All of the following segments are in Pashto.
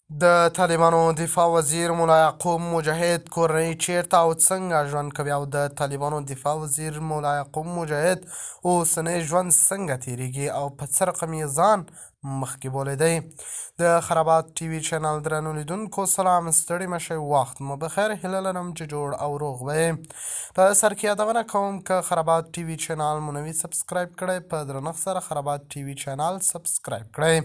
د طالبانو دفاع وزیر ملا یعقوب مجاهد کورنۍ چیرته او څنګه ژوند کوي او د طالبانو دفاع وزیر ملا یعقوب مجاهد اوسنی ژوند څنګه تیریږي او په څه رقم یې ځان مخکې بولی دی. د خرابات ټي وي چینل درنو لیدونکو سلام، ستړي مه شئ، وخت مو بخیر. هیله لرم چې جوړ او روغ به یې. په سر کې یادونه کوم که خرابات ټي وي چینل مو نوي سبسکرایب کړئ، په درنښت سره خرابات ټي وي چینل سبسکرایب کړئ.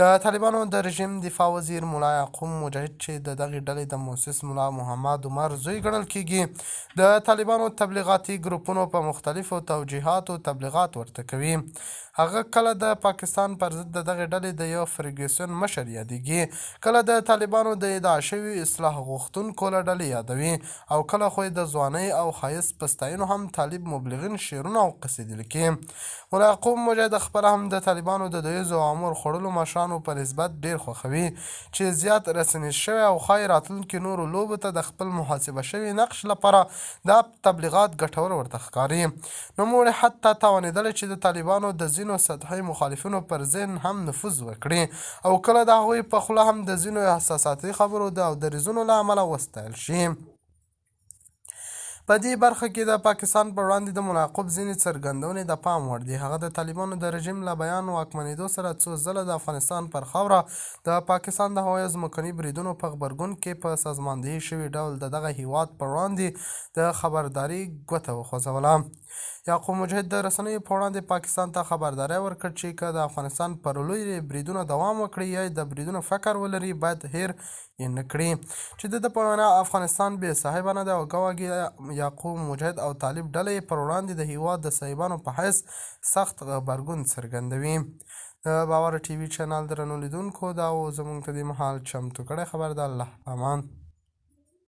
د طالبانو د رژیم دفاع وزیر ملا یعقوب مجاهد چې د دغې ډلې د مؤسس ملا محمد عمر زوی ګڼل کیږي، د طالبانو تبلیغاتي ګروپونو په مختلفو توجیهاتو تبلیغات ورته کوي. هغه کله د پاکستان پر ضد د دغې ډلې د یو فرګیوسن مشر یادیږي، کله د طالبانو د ادعا شوي اصلاح غوښتونکو له ډلې یادوي، او کله خو د ځوانۍ او ښایست په ستاینو هم طالب مبلغین شعرونه او قصیدې لیکي. ملا یعقوب مجاهد خپله هم د طالبانو د دودیزو او امور خوړلو مشرانو په نسبت ډېر خوښوي چې زیات رسنیز شوی او ښایي راتلونکي نورو لوبو ته د خپل محاسبه شوي نقش لپاره دا تبلیغات ګټور ورته ښکاري. نوموړی حتی توانېدلی چې د طالبانو د ځینو سطحي مخالفینو پر ذهن هم نفوذ وکړي او کله د هغوی په خوله هم د ځینو احساساتي خبرو او دریځونو له امله وستایل شي. په دې برخه کې د پاکستان پر وړاندې د ملا یعقوب ځینې څرګندونې د پام وړ دي. هغه د طالبانو د رژیم له بیان واکمنېدو سره څو ځله د افغانستان پر خاوره د پاکستان د هوایي ځمکني بریدونو په غبرګون کې په سازماندهي شوي ډول د دغه هیواد پر وړاندې د خبرداري ګوته وخوځوله. یعقوب مجاهد د رسنیو په وړاندې پاکستان ته خبرداری ورکړ چې که د افغانستان پر لوی بریدونه دوام وکړي یا د بریدونو فکر ولري باید هیر یې نه کړي، چې د په وینا افغانستان بې صاحبه نه دی او ګواکې یعقوب مجاهد او طالب ډله یې پر وړاندې د هیواد د صاحبانو په حیث سخت غبرګون څرګندوي. د باور ټي وي چینل درنو لیدونکو دا و زموږ ته دې مهال چمتو کړی خبر د الله په امان.